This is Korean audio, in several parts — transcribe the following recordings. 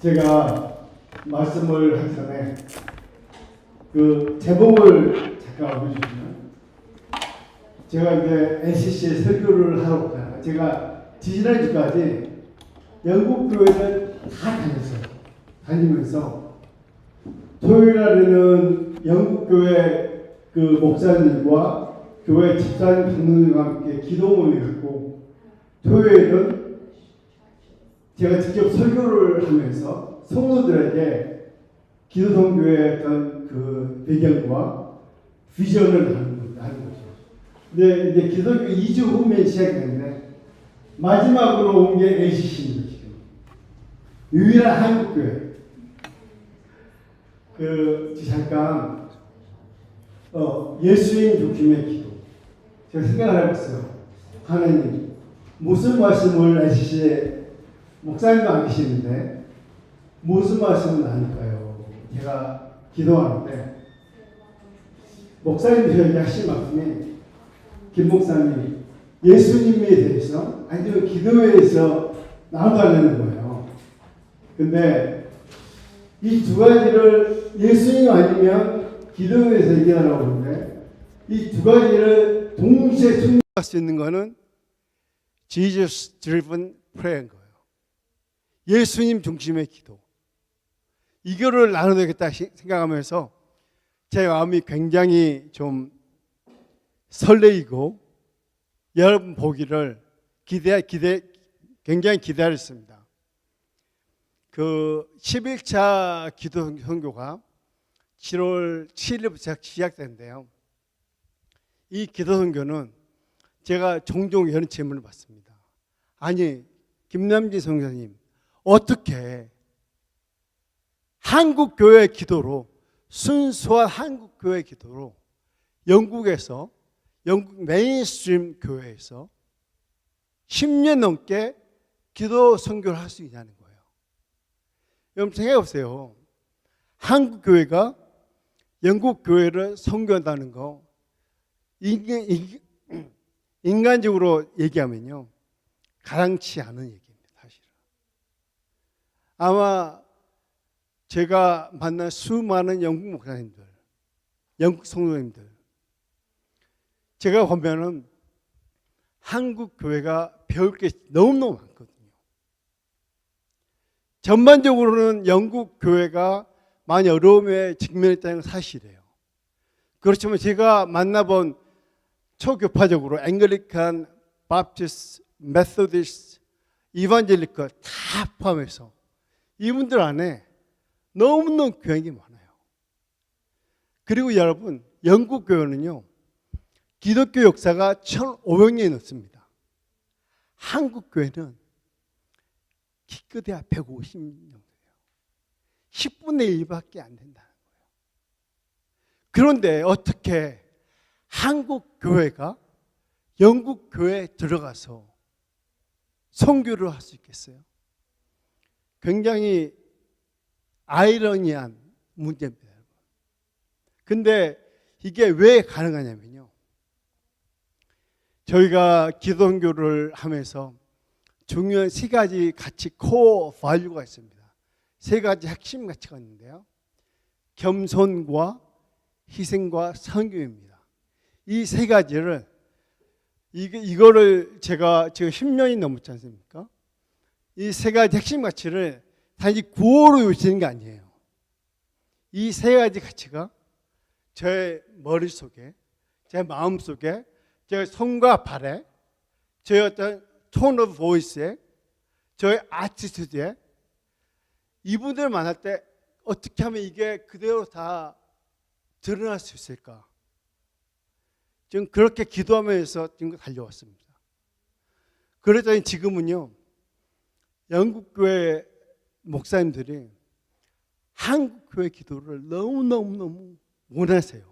제가 말씀을 하기 전에 그 제목을 잠깐 알려주시면, 제가 이제 NCC에 설교를 하러 갔잖아요. 제가 지지난주까지 영국 교회를 다 다녔어요. 다니면서 토요일 날에는 영국 교회 그 목사님과 교회 집사님 장로님과 함께 기도 모임을 갖고, 토요일은 제가 직접 설교를 하면서 성도들에게 기도 선교의 어떤 그 배경과 비전을 하는 거죠. 근데 이제 기도 선교 2주 후면 시작이 됐는데, 마지막으로 온 게 NCC입니다. 지금 유일한 한국교회. 잠깐 예수님 중심의 기도, 제가 생각을 해봤어요. 하나님, 무슨 말씀을 NCC에 목사님도 안 계시는데 무슨 말씀을 나눌까요? 제가 기도하는데 목사님이 저에게 하신 말씀이, 김 목사님이 예수님에 대해서 아니면 기도회에서 나눠달라는 거예요. 근데 이 두 가지를 예수님 아니면 기도회에서 얘기하라고 하는데, 이 두 가지를 동시에 충족할 수 있는 거는 Jesus driven prayer인 거예요. 예수님 중심의 기도. 이거를 나눠야겠다 생각하면서 제 마음이 굉장히 좀 설레이고 여러분 보기를 굉장히 기다렸습니다. 그 11차 기도 선교가 7월 7일부터 시작되는데요. 이 기도 선교는 제가 종종 이런 질문을 받습니다. 아니, 김남진 선교사님, 어떻게 한국교회 기도로, 순수한 한국교회 기도로 영국에서, 영국 메인스트림 교회에서 10년 넘게 기도 선교를 할 수 있냐는 거예요. 여러분 생각해 보세요. 한국교회가 영국교회를 선교한다는 거, 인간적으로 얘기하면요, 가당치 않은 얘기입니다. 사실은 아마 제가 만난 수많은 영국 목사님들, 영국 성도님들, 제가 보면은 한국 교회가 배울 게 너무너무 많거든요. 전반적으로는 영국 교회가 많이 어려움에 직면했다는 건 사실이에요. 그렇지만 제가 만나본 초교파적으로 앵글리칸, 바프티스트, 메소디스트, 이반젤리컬 다 포함해서 이분들 안에 너무너무 교양이 많아요. 그리고 여러분, 영국 교회는요, 기독교 역사가 1500년이 넘습니다. 한국 교회는 기껏해야 150년 정도예요. 10분의 1밖에 안 된다는 거예요. 그런데 어떻게 한국 교회가 영국 교회에 들어가서 선교를 할 수 있겠어요? 굉장히 아이러니한 문제입니다. 근데 이게 왜 가능하냐면요, 저희가 기도 선교를 하면서 중요한 세 가지 가치, 코어 밸류가 있습니다. 세 가지 핵심 가치가 있는데요, 겸손과 희생과 선교입니다. 이 세 가지를, 이거를 제가 지금 10년이 넘었지 않습니까? 이 세 가지 핵심 가치를 단지 구호로 외치는 게 아니에요. 이 세 가지 가치가 제 머릿속에, 제 마음속에, 제 손과 발에, 제 어떤 톤 오브 보이스에, 저의 아티튜드에, 이분들 만날 때 어떻게 하면 이게 그대로 다 드러날 수 있을까? 지금 그렇게 기도하면서 지금 달려왔습니다. 그랬더니 지금은요, 영국교회 목사님들이 한국교회 기도를 너무너무 원하세요.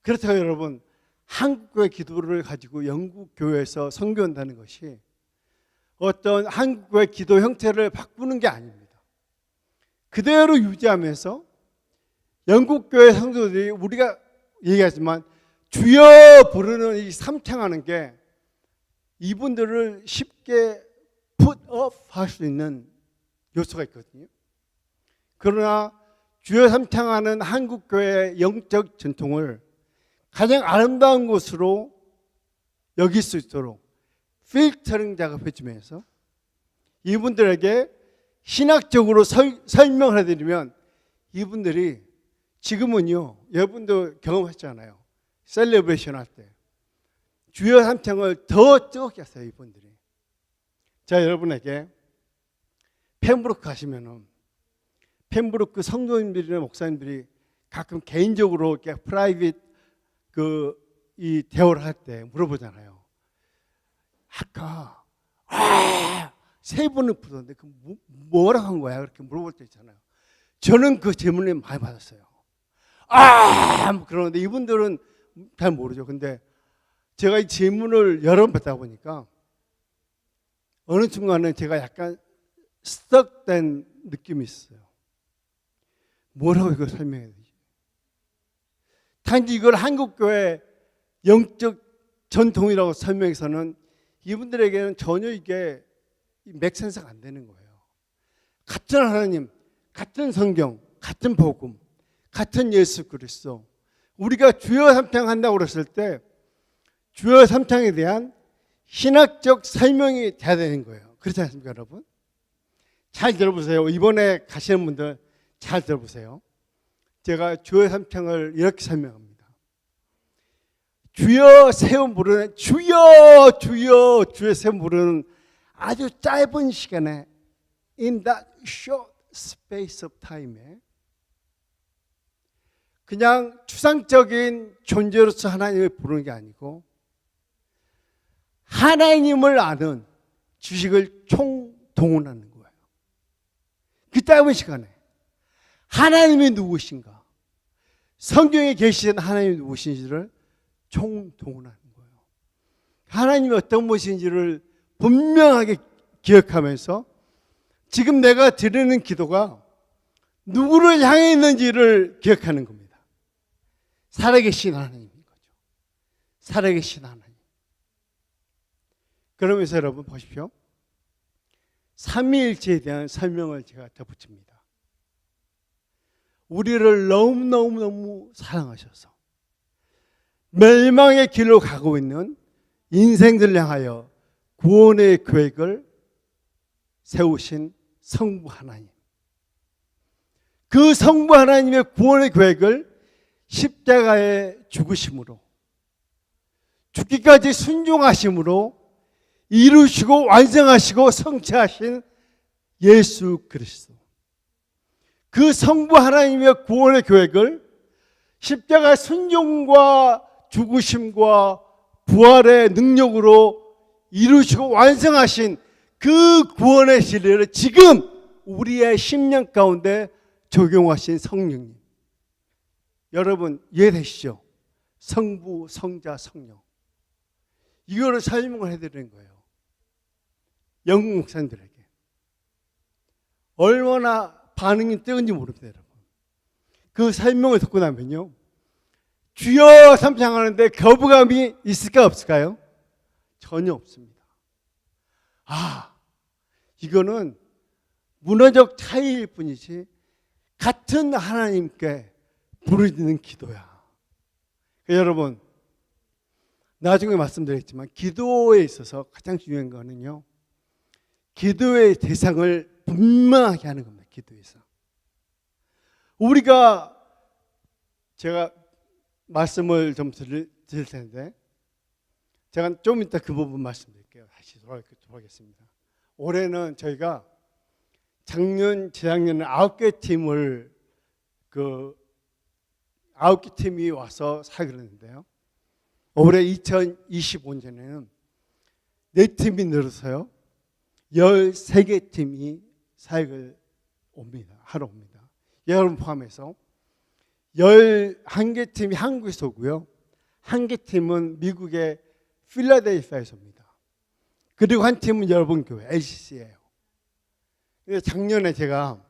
그렇다고 여러분, 한국교회 기도를 가지고 영국교회에서 선교한다는 것이 어떤 한국교회 기도 형태를 바꾸는 게 아닙니다. 그대로 유지하면서 영국교회 성도들이, 우리가 얘기하지만 주여 부르는 이 삼창하는 게 이분들을 쉽게 put off 할 수 있는 요소가 있거든요. 그러나 주여 삼창하는 한국교회의 영적 전통을 가장 아름다운 것으로 여길 수 있도록 필터링 작업해 주면서 이분들에게 신학적으로 설명을 해드리면 이분들이 지금은요, 여러분도 경험하셨잖아요. 셀레브레이션 할 때 주여 삼창을 더 뜨겁게 하세요, 이분들이. 자, 여러분에게 펜브루크 가시면은 펜브루크 성도님들이나 목사님들이 가끔 개인적으로 이렇게 프라이빗 이 대화를 할 때 물어보잖아요. 아까 세 번을 부르는데 뭐라고 한 거야? 그렇게 물어볼 때 있잖아요. 저는 그 질문을 많이 받았어요. 그러는데 이분들은 잘 모르죠. 근데 제가 이 질문을 여러 번 받다 보니까 어느 순간에 제가 약간 스떡된 느낌이 있어요. 뭐라고 이걸 설명해야 되지? 단지 이걸 한국교회 영적 전통이라고 설명해서는 이분들에게는 전혀 이게 맥센스가 안 되는 거예요. 같은 하나님, 같은 성경, 같은 복음, 같은 예수 그리스도. 우리가 주여 삼창 한다고 그랬을 때 주여 삼창에 대한 신학적 설명이 돼야 되는 거예요. 그렇지 않습니까, 여러분? 잘 들어보세요. 이번에 가시는 분들 잘 들어보세요. 제가 주여 삼창을 이렇게 설명합니다. 주여 세번 부르는 주여 세번 부르는 아주 짧은 시간에 in that short space of time에 그냥 추상적인 존재로서 하나님을 부르는 게 아니고 하나님을 아는 지식을 총동원하는 거예요. 그 짧은 시간에 하나님이 누구신가, 성경에 계시는 하나님이 누구신지를 총동원하는 거예요. 하나님이 어떤 분이신지를 분명하게 기억하면서 지금 내가 드리는 기도가 누구를 향해 있는지를 기억하는 겁니다. 살아계신 하나님인 거죠. 살아계신 하나님. 그러면서 여러분 보십시오. 삼위일체에 대한 설명을 제가 덧붙입니다. 우리를 너무너무 사랑하셔서 멸망의 길로 가고 있는 인생들을 향하여 구원의 계획을 세우신 성부 하나님. 그 성부 하나님의 구원의 계획을 십자가의 죽으심으로 죽기까지 순종하심으로 이루시고 완성하시고 성취하신 예수 그리스도. 그 성부 하나님의 구원의 계획을 십자가 순종과 죽으심과 부활의 능력으로 이루시고 완성하신 그 구원의 진리를 지금 우리의 심령 가운데 적용하신 성령님. 여러분 이해되시죠? 성부, 성자, 성령. 이거를 설명을 해드리는 거예요. 영국 목사님들에게. 얼마나 반응이 뜨거운지 모릅니다, 여러분. 그 설명을 듣고 나면요, 주여 삼창하는데 거부감이 있을까 없을까요? 전혀 없습니다. 이거는 문화적 차이일 뿐이지 같은 하나님께 부르짖는 기도야. 여러분, 나중에 말씀드렸지만 기도에 있어서 가장 중요한 거는요, 기도의 대상을 분명하게 하는 겁니다. 기도에서 우리가, 제가 말씀을 좀 드릴 텐데 제가 좀 이따 그 부분 말씀드릴게요. 다시 돌아가겠습니다. 올해는 저희가 작년, 재작년에 9개 팀을 9개 팀이 와서 사역을 했는데요. 올해 2025년에는 4팀이 늘어서요 13개 팀이 사역을 옵니다. 하러 옵니다. 여러분 포함해서 11개 팀이 한국에서 오고요. 1개 팀은 미국의 필라델피아에서 옵니다. 그리고 한 팀은 여러분 교회 LCC예요. 작년에 제가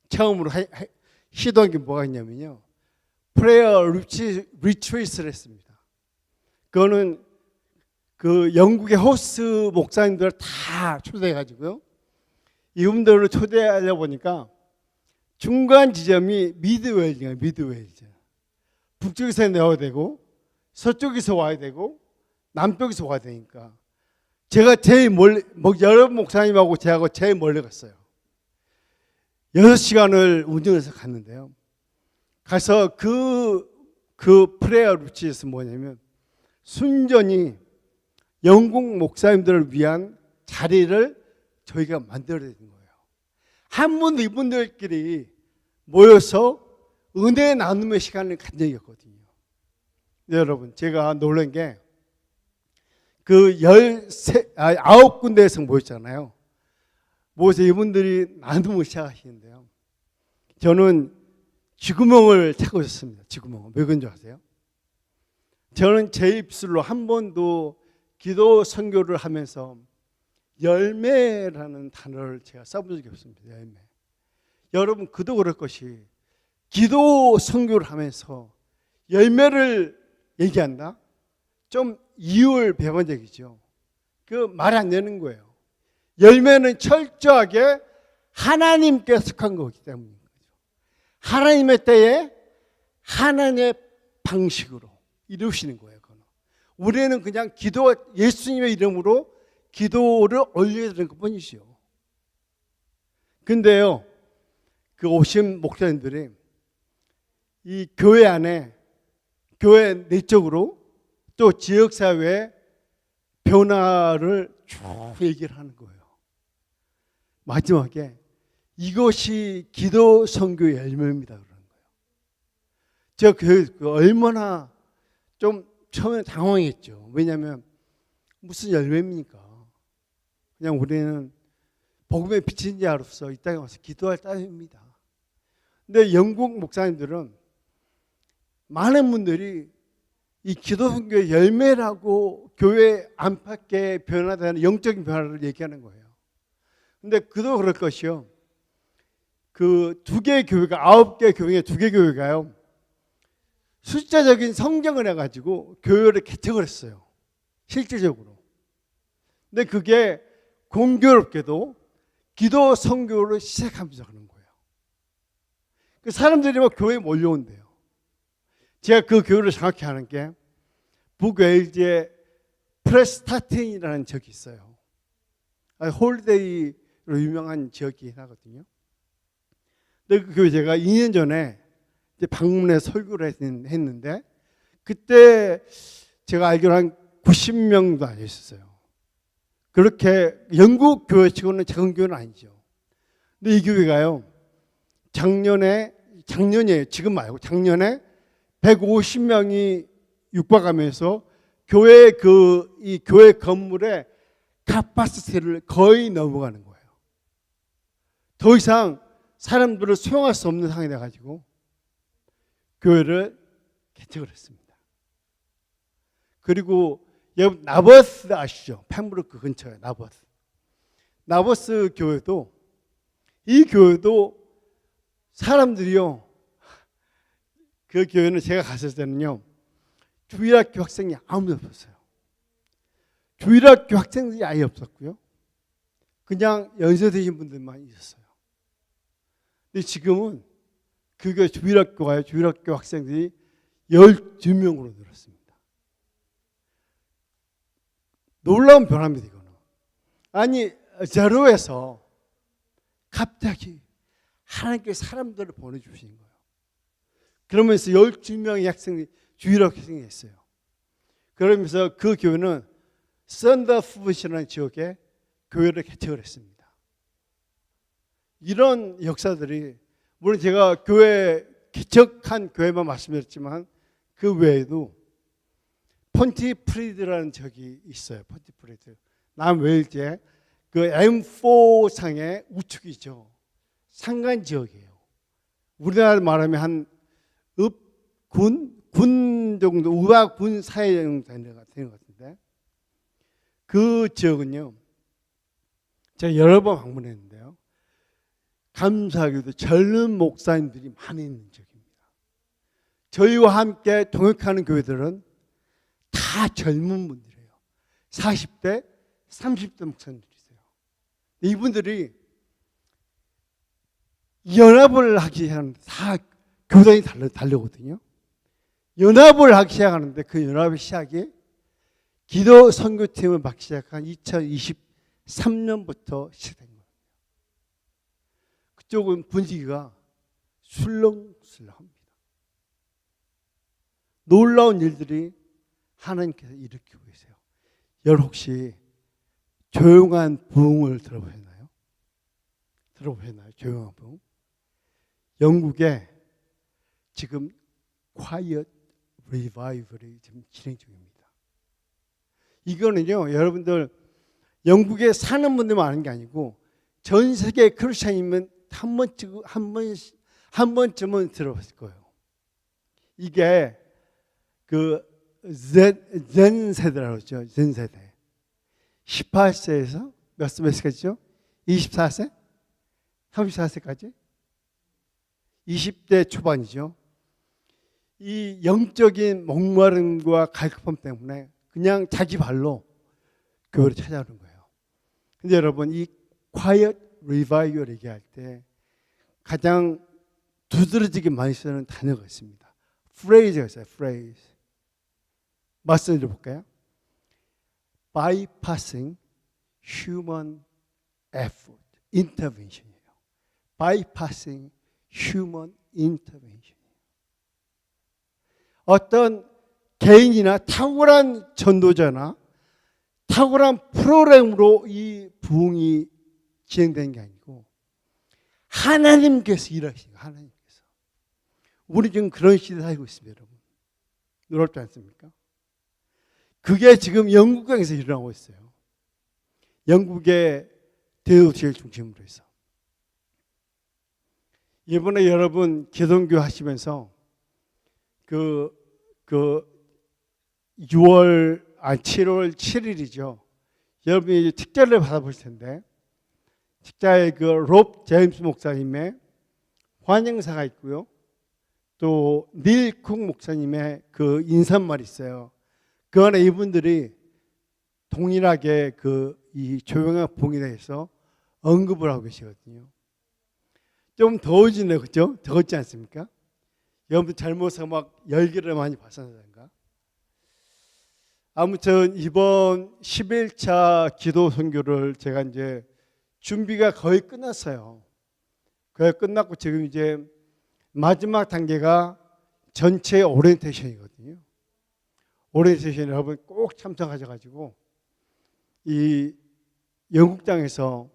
처음으로 시도한 게 뭐가 있냐면요, 프레이어 리트리트를 했습니다. 그거는 그 영국의 호스 목사님들 다 초대해 가지고요, 이분들을 초대하려 보니까 중간 지점이 미드웨이즈예요. 미드웨이즈. 북쪽에서 내와야 되고 서쪽에서 와야 되고 남쪽에서 와야 되니까 제가 제일 멀리, 여러 목사님하고 제하고 제일 멀리 갔어요. 6시간을 운전해서 갔는데요. 가서 그 프레어 루치에서 뭐냐면 순전히 영국 목사님들을 위한 자리를 저희가 만들어야 되는 거예요. 한 번도 이분들끼리 모여서 은혜 나눔의 시간을 간 적이 없거든요. 네, 여러분, 제가 놀란 게 그 9군데에서 모였잖아요. 모여서 이분들이 나눔을 시작하시는데요. 저는 쥐구멍을 찾고 있었습니다. 쥐구멍. 왜 그런 줄 아세요? 저는 제 입술로 한 번도 기도 선교를 하면서 열매라는 단어를 제가 써본 적이 없습니다. 열매. 여러분, 그도 그럴 것이 기도 선교를 하면서 열매를 얘기한다? 좀 이율 배반적이죠. 그 말이 안 되는 거예요. 열매는 철저하게 하나님께 속한 거기 때문인 거죠. 하나님의 때에 하나님의 방식으로 이루시는 거예요. 그건. 우리는 그냥 예수님의 이름으로 기도를 올려야 되는 것 뿐이죠. 근데요, 그 오신 목사님들이 이 교회 안에, 교회 내적으로 또 지역사회의 변화를 쭉 얘기를 하는 거예요. 마지막에 이것이 기도 선교의 열매입니다. 그러는 거예요. 제가 얼마나 좀 처음에 당황했죠. 왜냐하면 무슨 열매입니까? 그냥 우리는 복음의 빛인 자로서 이 땅에 와서 기도할 따위입니다. 근데 영국 목사님들은 많은 분들이 이 기도 선교의 열매라고 교회 안팎에 변화되는 영적인 변화를 얘기하는 거예요. 근데 그도 그럴 것이요. 그 2개 교회가 9개 교회 2개 교회가요. 숫자적인 성경을 해가지고 교회를 개척을 했어요. 실질적으로. 근데 그게 공교롭게도 기도 선교를 시작하면서 그런 거예요. 그 사람들이 막 교회에 몰려온대요. 제가 그 교회를 정확히 아는 게 북웨일즈의 프레스타틴이라는 지역이 있어요. 홀리데이로 유명한 지역이 하거든요. 근데 그 교회 제가 2년 전에 방문해 설교를 했는데 그때 제가 알기로 한 90명도 안 있었어요. 그렇게 영국 교회치고는 작은 교회는 아니죠. 근데 이 교회가요, 작년이에요. 지금 말고 작년에 150명이 육박하면서 이 교회 건물의 카파시티를 거의 넘어가는 거예요. 더 이상 사람들을 수용할 수 없는 상황이 돼가지고 교회를 개척을 했습니다. 그리고 여러분 나버스 아시죠? 펜브루크 근처에 나버스 교회도, 이 교회도 사람들이요, 그 교회는 제가 갔을 때는요 주일학교 학생이 아무도 없었어요. 주일학교 학생들이 아예 없었고요, 그냥 연세 드신 분들만 있었어요. 근데 지금은 그 교회 주일학교 학생들이 12명으로 늘었습니다. 놀라운 변화입니다. 이거는. 아니, 제로에서 갑자기 하나님께서 사람들을 보내주신 거예요. 그러면서 12명의 학생이 주일학교 학생이 있어요. 그러면서 그 교회는 썬더푸드시라는 지역에 교회를 개척을 했습니다. 이런 역사들이, 물론 제가 개척한 교회만 말씀드렸지만 그 외에도 폰티프리드라는 지역이 있어요. 폰티프리드. 남웨일즈의 그 M4 상의 우측이죠. 산간 지역이에요. 우리나라 말하면 한 군 정도, 우와 군 사이 정도 되는 것 같은데, 그 지역은요, 제가 여러 번 방문했는데요, 감사하게도 젊은 목사님들이 많이 있는 지역입니다. 저희와 함께 동역하는 교회들은 다 젊은 분들이에요. 40대, 30대 목사님들이세요. 이분들이 연합을 하기 시작하는데 다 교단이 다르거든요. 연합을 하기 시작하는데 그 연합의 시작이 기도 선교팀을 맡기 시작한 2023년부터 시작된 거예요. 그쪽은 분위기가 술렁술렁합니다. 놀라운 일들이 하나님께서 일으키고 계세요. 여러분 혹시 조용한 부흥을 들어보셨나요? 들어보셨나요? 조용한 부흥? 영국에 지금 Quiet Revival이 지금 진행 중입니다. 이거는요, 여러분들 영국에 사는 분들만 아는 게 아니고 전 세계 크리스천이면 한 번쯤은 들어봤을 거예요. 이게 그 젠 세대라고 그러죠. 젠 세대. 18세에서 몇 세까지죠? 24세? 34세까지? 20대 초반이죠. 이 영적인 목마름과 갈급함 때문에 그냥 자기 발로 교회를 찾아오는 거예요. 근데 여러분, 이 Quiet Revival 얘기할 때 가장 두드러지게 많이 쓰는 단어가 있습니다. phrase가 있어요. phrase. 말씀을 볼까요? bypassing human effort, intervention이에요. bypassing human intervention. 어떤 개인이나 탁월한 전도자나 탁월한 프로그램으로 이 부흥이 진행되는 게 아니고 하나님께서 일하시는 거예요. 하나님께서. 우리 지금 그런 시대에 살고 있습니다. 여러분. 놀랍지 않습니까? 그게 지금 영국에서 일어나고 있어요. 영국의 대도시를 중심으로 해서. 이번에 여러분 개동교 하시면서 7월 7일이죠. 여러분이 특자를 받아보실 텐데 특자에 롭 제임스 목사님의 환영사가 있고요. 또 닐 쿡 목사님의 그 인사말이 있어요. 그 안에 이분들이 동일하게 이 조용한 봉에 대해서 언급을 하고 계시거든요. 좀 더워지네요. 그렇죠? 더웠지 않습니까? 여러분 잘못해서 막 열기를 많이 받았는가? 아무튼 이번 11차 기도 선교를 제가 이제 준비가 거의 끝났어요. 거의 끝났고 지금 이제 마지막 단계가 전체 오리엔테이션이거든요. 오리엔테이션 여러분 꼭 참석하셔가지고 이 영국 땅에서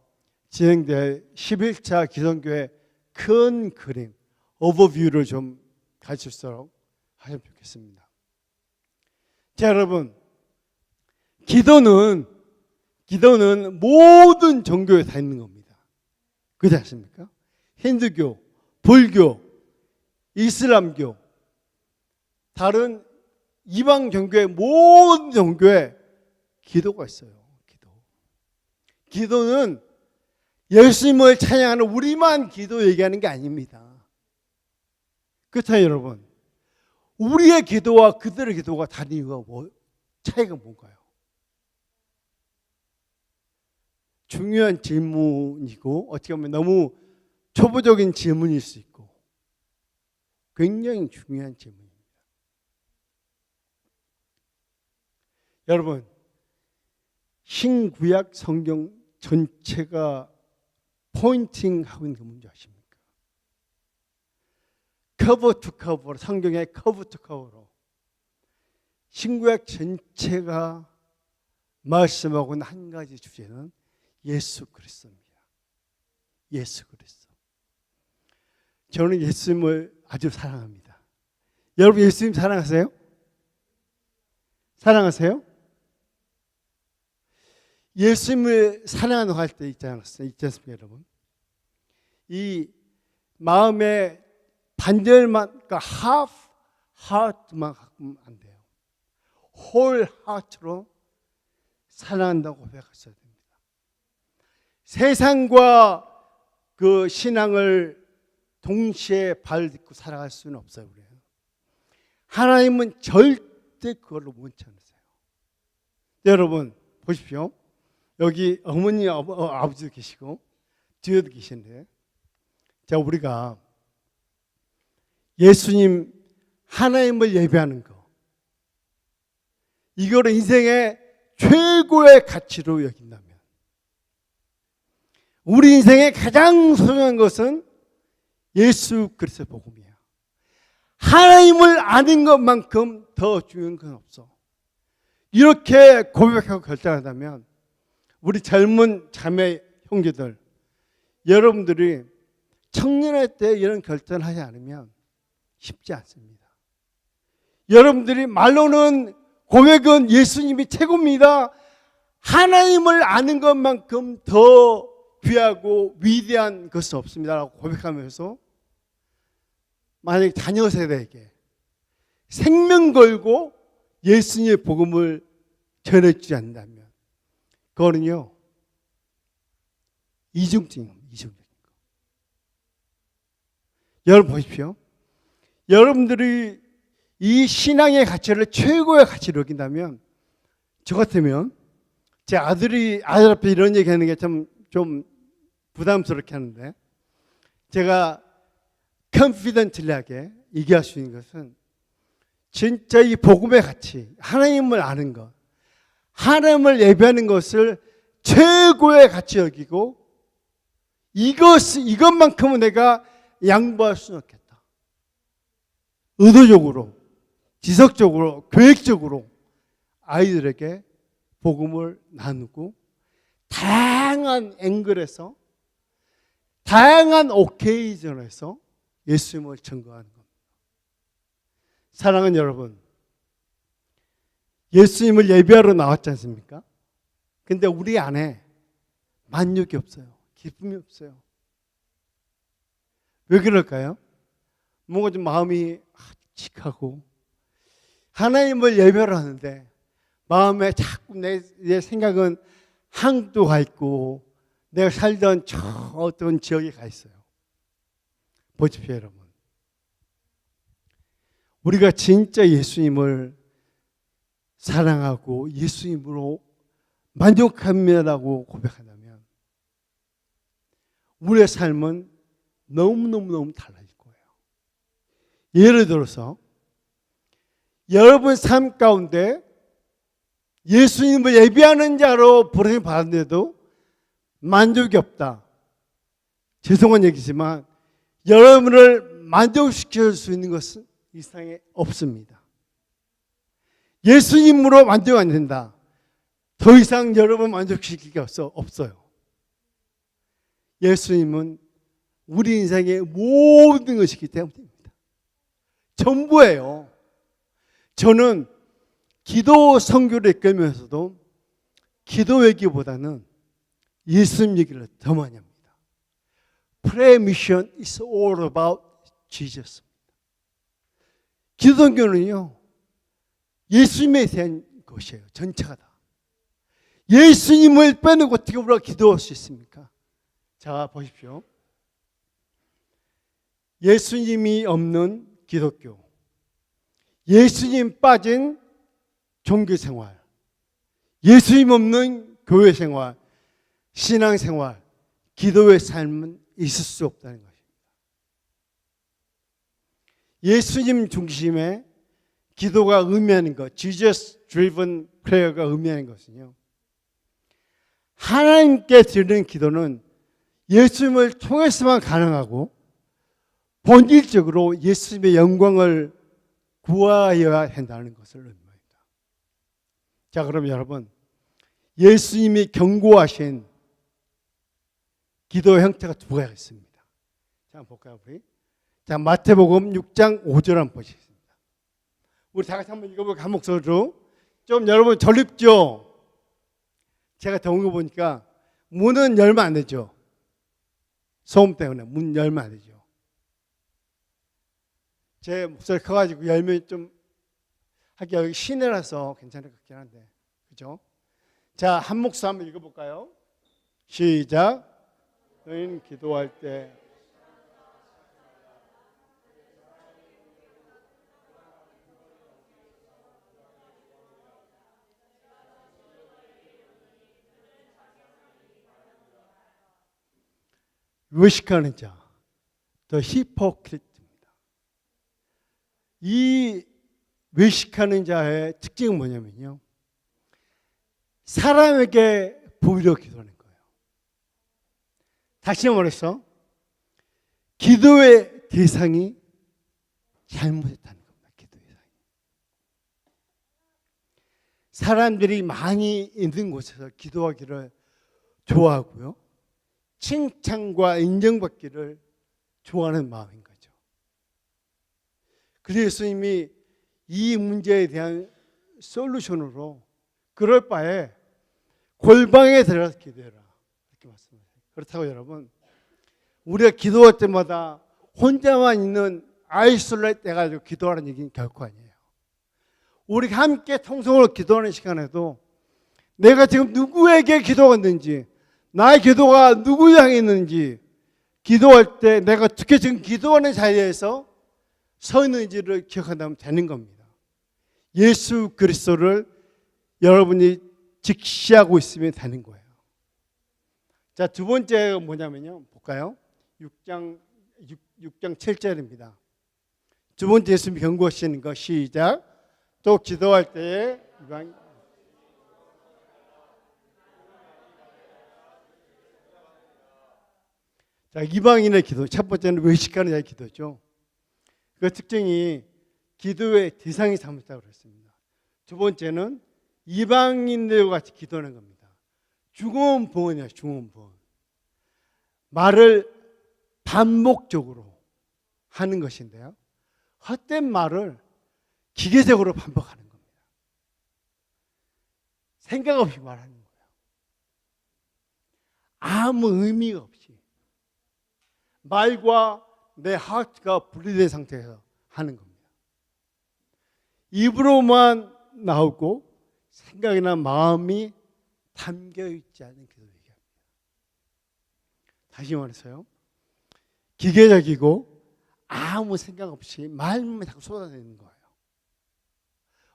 진행될 11차 기선교회 큰 그림, 오버뷰를 좀 가질 수 있도록 하시면 좋겠습니다. 자, 여러분, 기도는 모든 종교에 다 있는 겁니다. 그렇지 않습니까? 힌두교, 불교, 이슬람교, 다른 이방 종교의 모든 종교에 기도가 있어요. 기도는 예수님을 찬양하는 우리만 기도 얘기하는 게 아닙니다. 그렇다면 여러분, 우리의 기도와 그들의 기도가 다른 이유가 차이가 뭔가요? 중요한 질문이고 어떻게 보면 너무 초보적인 질문일 수 있고 굉장히 중요한 질문입니다. 여러분, 신구약 성경 전체가 포인팅하고 있는 게 뭔지 아십니까? 커버 투 커버로, 성경의 커버 투 커버로 신구약 전체가 말씀하고 있는 한 가지 주제는 예수 그리스도입니다. 예수 그리스도. 저는 예수님을 아주 사랑합니다. 여러분 예수님 사랑하세요? 사랑하세요? 예수님을 사랑하는 할 때 있지 않습니까, 여러분? 이 마음의 반절만, 그러니까 half heart만 갖으면 안 돼요. whole heart로 사랑한다고 고백하셔야 됩니다. 세상과 그 신앙을 동시에 발딛고 살아갈 수는 없어요. 그래요. 하나님은 절대 그걸로 원치 않으세요. 여러분 보십시오. 여기 어머니 아버지도 계시고 뒤에도 계시는데 자, 우리가 예수님 하나님을 예배하는 거, 이거를 인생의 최고의 가치로 여긴다면, 우리 인생의 가장 소중한 것은 예수 그리스도의 복음이야. 하나님을 아는 것만큼 더 중요한 건 없어. 이렇게 고백하고 결단한다면 우리 젊은 자매 형제들, 여러분들이 청년할 때 이런 결단을 하지 않으면 쉽지 않습니다. 여러분들이 말로는 고백은 예수님이 최고입니다. 하나님을 아는 것만큼 더 귀하고 위대한 것은 없습니다라고 고백하면서 만약에 자녀 세대에게 생명 걸고 예수님의 복음을 전해주지 않는다면 그거는요 이중적인 거. 여러분 보십시오. 여러분들이 이 신앙의 가치를 최고의 가치로 여긴다면, 저 같으면 제 아들 앞에 이런 얘기하는 게 좀 부담스럽게 하는데, 제가 컨피던틀하게 얘기할 수 있는 것은 진짜 이 복음의 가치, 하나님을 아는 것, 하나님을 예배하는 것을 최고의 가치 여기고, 이것만큼은 내가 양보할 수는 없겠다. 의도적으로, 지속적으로, 계획적으로 아이들에게 복음을 나누고 다양한 앵글에서, 다양한 오케이전에서 예수님을 증거하는 겁니다. 사랑하는 여러분, 예수님을 예배하러 나왔지 않습니까? 근데 우리 안에 만족이 없어요. 기쁨이 없어요. 왜 그럴까요? 뭔가 좀 마음이 칙하고, 하나님을 예배를 하는데 마음에 자꾸 내 생각은 항도가 있고 내가 살던 저 어떤 지역에 가 있어요. 보십시오, 여러분. 우리가 진짜 예수님을 사랑하고 예수님으로 만족합니다라고 고백한다면 우리의 삶은 너무너무 달라질 거예요. 예를 들어서 여러분 삶 가운데 예수님을 예배하는 자로 부르심 받았는데도 만족이 없다. 죄송한 얘기지만 여러분을 만족시킬 수 있는 것은 이 세상에 없습니다. 예수님으로 만족 안 된다. 더 이상 여러분 만족시킬 게 없어요. 예수님은 우리 인생의 모든 것이기 때문입니다. 전부예요. 저는 기도 선교를 이끌면서도 기도 얘기보다는 예수님 얘기를 더 많이 합니다. Prayer mission is all about Jesus. 기도 선교는요, 예수님에 대한 것이에요. 전체가 다. 예수님을 빼놓고 어떻게 우리가 기도할 수 있습니까? 자, 보십시오. 예수님이 없는 기독교, 예수님 빠진 종교생활, 예수님 없는 교회생활, 신앙생활, 기도의 삶은 있을 수 없다는 것입니다. 예수님 중심의 기도가 의미하는 것, Jesus driven prayer가 의미하는 것은요, 하나님께 드리는 기도는 예수님을 통해서만 가능하고 본질적으로 예수님의 영광을 구하여야 한다는 것을 의미합니다. 자, 그럼 여러분, 예수님이 경고하신 기도의 형태가 두 가지가 있습니다. 자, 한번 볼까요, 우리? 자, 마태복음 6장 5절 한번 보시겠습니다. 우리 다 같이 한번 읽어볼까요? 한 목소리로. 좀 여러분 절립죠? 제가 더운 거 보니까 문은 열면 안 되죠? 소음 때문에 문 열면 안 되죠? 제 목소리 커가지고 열면 좀 하기 여기 시내라서 괜찮을 것 같긴 한데, 그죠? 자, 한 목소리 한번 읽어볼까요? 시작. 너희는 기도할 때 의식하는 자, the hypocrite입니다. 이 외식하는 자의 특징은 뭐냐면요, 사람에게 보이려 기도하는 거예요. 다시 말해서 기도의 대상이 잘못했다는 겁니다. 기도의 대상이. 사람들이 많이 있는 곳에서 기도하기를 좋아하고요, 칭찬과 인정받기를 좋아하는 마음인 거죠. 그래서 예수님이 이 문제에 대한 솔루션으로 그럴 바에 골방에 들어가서 기도해라, 이렇게 말씀하세요. 그렇다고 여러분, 우리가 기도할 때마다 혼자만 있는 아이솔레이트 해가지고 기도하는 얘기는 결코 아니에요. 우리가 함께 통성으로 기도하는 시간에도 내가 지금 누구에게 기도했는지, 나의 기도가 누구 향해 있는지, 기도할 때 내가 어떻게 지금 기도하는 자리에서 서 있는지를 기억한다면 되는 겁니다. 예수 그리스도를 여러분이 직시하고 있으면 되는 거예요. 자, 두 번째가 뭐냐면요, 볼까요? 6장 7절입니다. 두 번째 예수님이 경고하시는 거, 시작. 또 기도할 때에 이방인의 기도, 첫 번째는 외식하는 자의 기도죠. 그 특징이 기도의 대상이 잘못됐다고 그랬습니다. 두 번째는 이방인들과 같이 기도하는 겁니다. 중언부언이에요. 중언부언. 말을 반복적으로 하는 것인데요, 헛된 말을 기계적으로 반복하는 겁니다. 생각 없이 말하는 거예요. 아무 의미가 없이 말과 내 하트가 분리된 상태에서 하는 겁니다. 입으로만 나오고 생각이나 마음이 담겨있지 않은 기도를 얘기합니다. 다시 말해서요, 기계적이고 아무 생각 없이 말만 자꾸 쏟아내는 거예요.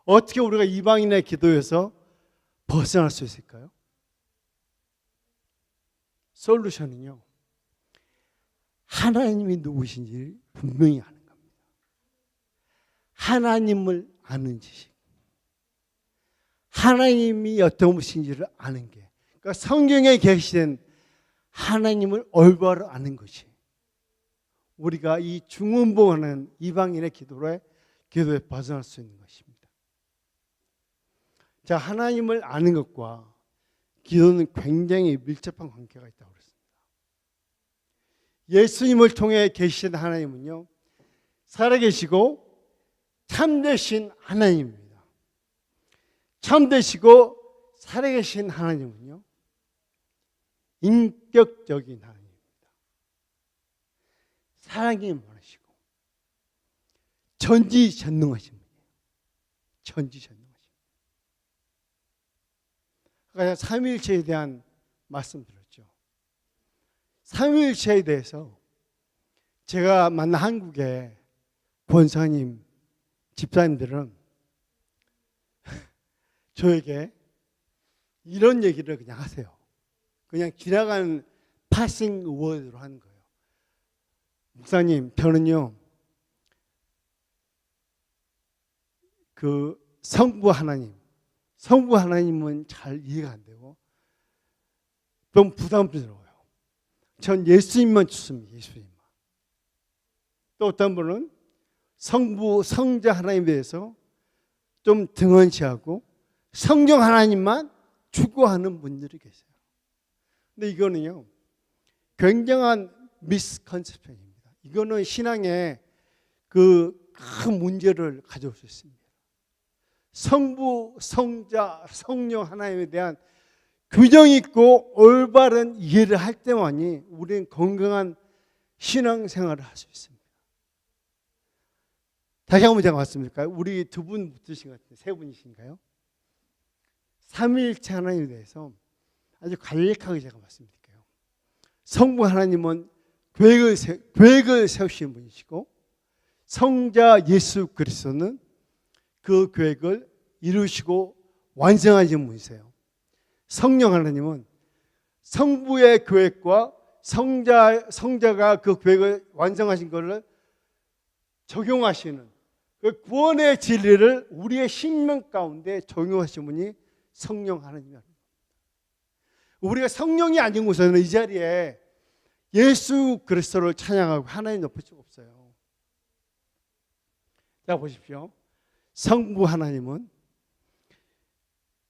어떻게 우리가 이방인의 기도에서 벗어날 수 있을까요? 솔루션은요, 하나님이 누구신지 분명히 아는 겁니다. 하나님을 아는 지식, 하나님이 어떤 분이신지를 아는 게, 그러니까 성경에 계시된 하나님을 올바로 아는 것이 우리가 이 중언부언하는 이방인의 기도에 벗어날 수 있는 것입니다. 자, 하나님을 아는 것과 기도는 굉장히 밀접한 관계가 있다고 그랬습니다. 예수님을 통해 계신 하나님은요, 살아계시고 참되신 하나님입니다. 참되시고 살아계신 하나님은요, 인격적인 하나님입니다. 사랑이 많으시고 전지전능하신 분이에요. 전지전능하신 분. 아까 삼위일체에 대한 말씀 드렸죠. 삼위일체에 대해서 제가 만난 한국의 권사님, 집사님들은 저에게 이런 얘기를 그냥 하세요. 그냥 지나가는 파싱 워드로 하는 거예요. 목사님, 저는요, 그 성부 하나님은 잘 이해가 안 되고 좀 부담스러워요. 전 예수님만 좋습니다. 예수님만. 또 어떤 분은 성자 하나님에 대해서 좀 등한시하고 성령 하나님만 추구하는 분들이 계세요. 근데 이거는요, 굉장한 미스컨셉션입니다. 이거는 신앙에 그 큰 문제를 가져올 수 있습니다. 성부, 성자, 성령 하나님에 대한 규정 있고 올바른 이해를 할 때만이 우리는 건강한 신앙생활을 할 수 있습니다. 다시 한번 제가 말씀드릴까요? 우리 두 분 붙으신 것 같은데 세 분이신가요? 삼위일체 하나님에 대해서 아주 간략하게 제가 말씀드릴게요. 성부 하나님은 계획을 세우시는 분이시고, 성자 예수 그리스도는 그 계획을 이루시고 완성하시는 분이세요. 성령 하나님은 성부의 계획과 성자가 그 계획을 완성하신 것을 적용하시는 그 구원의 진리를 우리의 심령 가운데 적용하신 분이 성령 하나님입니다. 우리가 성령이 아닌 곳에는 이 자리에 예수 그리스도를 찬양하고 하나님 높일 수가 없어요. 자, 보십시오. 성부 하나님은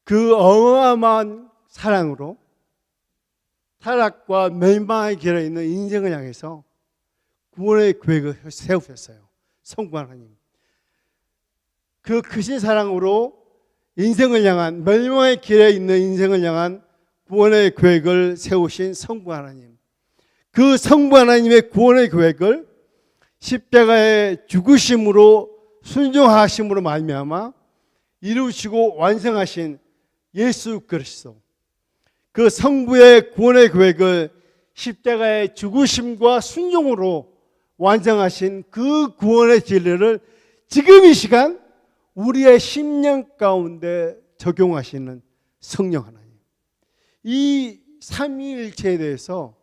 그 어마어마한 사랑으로 타락과 멸망의 길에 있는 인생을 향해서 구원의 계획을 세우셨어요. 성부 하나님. 그 크신 사랑으로 인생을 향한, 멸망의 길에 있는 인생을 향한 구원의 계획을 세우신 성부 하나님. 그 성부 하나님의 구원의 계획을 십자가의 죽으심으로 순종하심으로 말미암아 이루시고 완성하신 예수 그리스도. 그 성부의 구원의 계획을 십자가의 죽으심과 순종으로 완성하신 그 구원의 진리를 지금 이 시간 우리의 심령 가운데 적용하시는 성령 하나님. 이 삼위일체에 대해서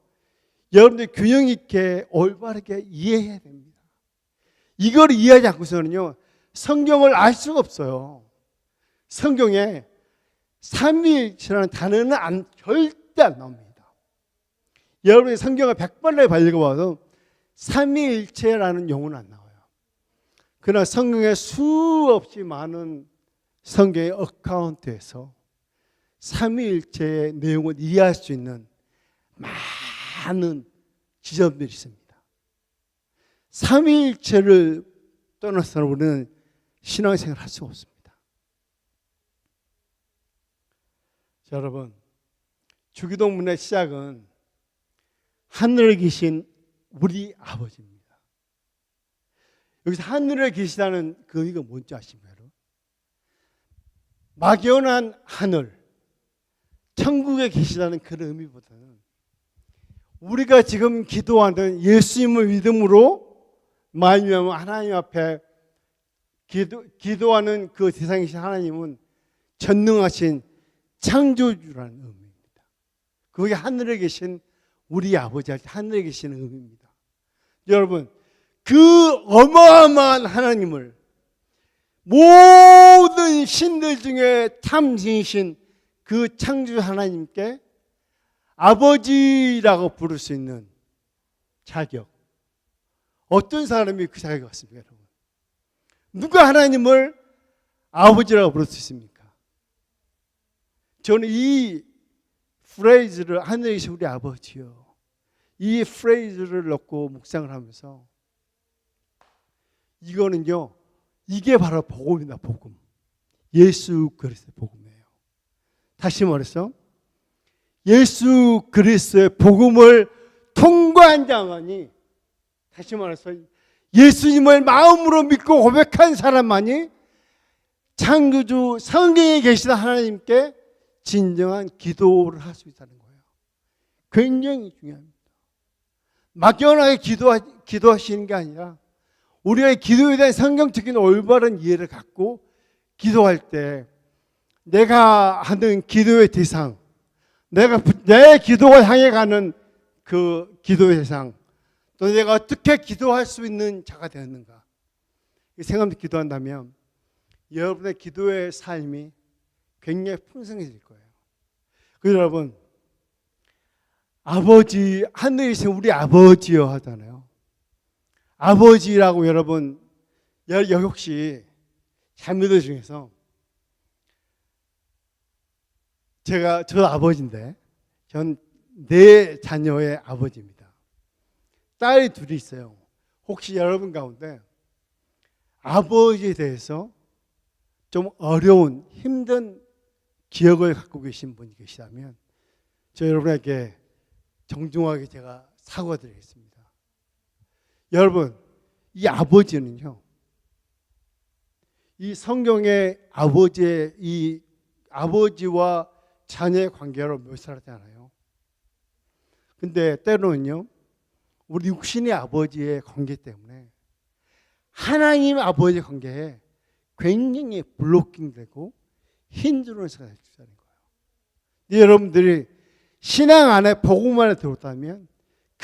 여러분들 균형 있게 올바르게 이해해야 됩니다. 이걸 이해하지 않고서는요, 성경을 알 수가 없어요. 성경에 삼위일체라는 단어는 절대 안 나옵니다. 여러분이 성경을 100번을 읽어봐도 삼위일체라는 용어는 안 나와요. 그러나 성경에 수없이 많은 성경의 어카운트에서 삼위일체의 내용을 이해할 수 있는 많은 지점들이 있습니다. 삼위일체를 떠나서는 우리는 신앙생활을 할 수가 없습니다. 자, 여러분, 주기도문의 시작은 하늘에 계신 우리 아버지입니다. 여기서 하늘에 계시다는 그 의미가 뭔지 아십니까? 여러분? 막연한 하늘, 천국에 계시다는 그런 의미보다는 우리가 지금 기도하는 예수님을 믿음으로 말미암아 하나님 앞에 기도하는 그 대상이신 하나님은 전능하신 창조주라는 의미입니다. 그게 하늘에 계신 우리 아버지 할 때 하늘에 계시는 의미입니다. 여러분, 그 어마어마한 하나님을 모든 신들 중에 탐진이신 그 창조 하나님께 아버지라고 부를 수 있는 자격. 어떤 사람이 그 자격이 없습니까, 여러분? 누가 하나님을 아버지라고 부를 수 있습니까? 저는 이 프레이즈를, 하늘에 계신 우리 아버지요, 이 프레이즈를 넣고 묵상을 하면서 이거는요, 이게 바로 복음이다. 복음. 예수 그리스도의 복음이에요. 다시 말해서 예수 그리스도의 복음을 통과한 자만이, 다시 말해서 예수님을 마음으로 믿고 고백한 사람만이 창조주 성경에 계시다 하나님께 진정한 기도를 할 수 있다는 거예요. 굉장히 중요합니다. 막연하게 기도하시는 게 아니라 우리가 기도에 대한 성경적인 올바른 이해를 갖고 기도할 때 내가 하는 기도의 대상, 내 기도를 향해 가는 그 기도의 대상, 또 내가 어떻게 기도할 수 있는 자가 되었는가, 이 생각하면서 기도한다면 여러분의 기도의 삶이 굉장히 풍성해질 거예요. 그래서 여러분, 아버지, 하늘에 계신 우리 아버지여 하잖아요. 아버지라고 여러분, 여기 혹시 자매들 중에서 저도 아버지인데, 전 네 자녀의 아버지입니다. 딸이 둘이 있어요. 혹시 여러분 가운데 아버지에 대해서 좀 어려운, 힘든 기억을 갖고 계신 분이 계시다면 저 여러분에게 정중하게 제가 사과드리겠습니다. 여러분, 이 아버지는요, 이 성경의 아버지의 이 아버지와 자녀의 관계로 묘사하잖아요. 근데 때로는요, 우리 육신의 아버지의 관계 때문에 하나님 아버지의 관계에 굉장히 블로킹되고 힘들어하는 수가 있다는 거예요. 여러분들이 신앙 안에 복음 안에 들어왔다면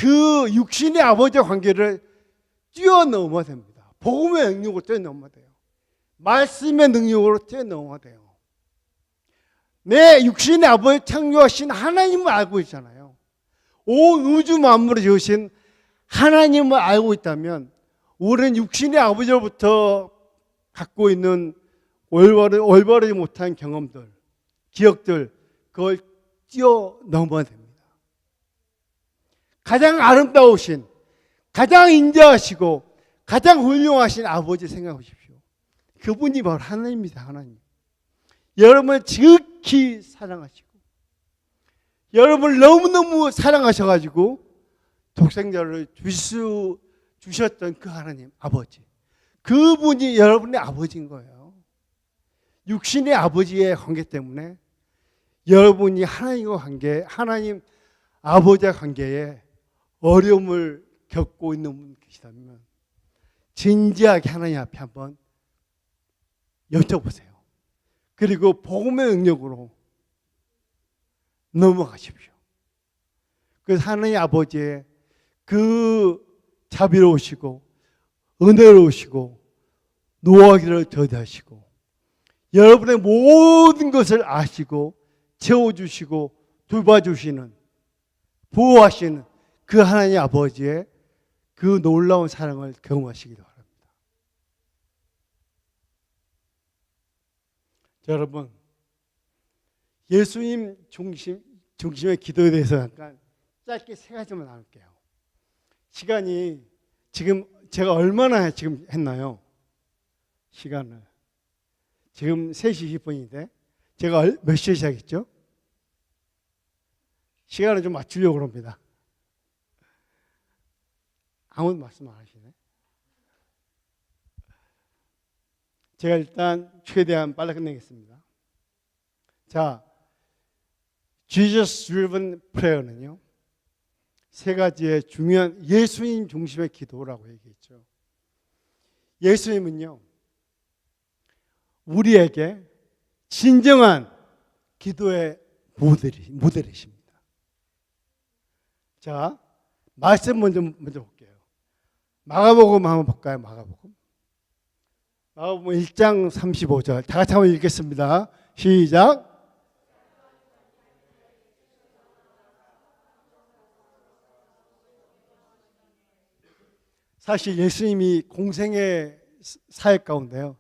그 육신의 아버지의 관계를 뛰어넘어야 됩니다. 복음의 능력으로 뛰어넘어야 돼요. 말씀의 능력으로 뛰어넘어야 돼요. 내 육신의 아버지 창조하신 하나님을 알고 있잖아요. 온 우주 만물을 지으신 하나님을 알고 있다면 우리는 육신의 아버지로부터 갖고 있는 올바르지 못한 경험들, 기억들, 그걸 뛰어넘어야 됩니다. 가장 아름다우신, 가장 인자하시고 가장 훌륭하신 아버지 생각하십시오. 그분이 바로 하나님입니다. 하나님. 여러분을 지극히 사랑하시고 여러분을 너무너무 사랑하셔가지고 독생자를 주셨던 그 하나님 아버지, 그분이 여러분의 아버지인 거예요. 육신의 아버지의 관계 때문에 여러분이 하나님과 관계, 하나님 아버지와 관계에 어려움을 겪고 있는 분 계시다면 진지하게 하나님 앞에 한번 여쭤보세요. 그리고 복음의 능력으로 넘어가십시오. 그래서 하나님 아버지의 그 자비로우시고 은혜로우시고 노하기를 더디하시고 여러분의 모든 것을 아시고 채워주시고 돌봐주시는 보호하시는 그 하나님 아버지의 그 놀라운 사랑을 경험하시기를 바랍니다. 자, 여러분, 예수님 중심의 기도에 대해서 잠깐 짧게 세 가지만 나눌게요. 시간이 지금 제가 얼마나 지금 했나요? 시간을 지금 3시 20분인데 제가 몇 시에 시작했죠? 시간을 좀 맞추려고 합니다. 아무도 말씀 안 하시네. 제가 일단 최대한 빨리 끝내겠습니다. 자, Jesus Driven Prayer는요, 세 가지의 중요한 예수님 중심의 기도라고 얘기했죠. 예수님은요, 우리에게 진정한 기도의 모델이십니다. 자, 말씀 먼저 볼게요. 마가복음 한번 볼까요? 마가복음 1장 35절 다 같이 한번 읽겠습니다. 시작. 사실 예수님이 공생의 사역 가운데요,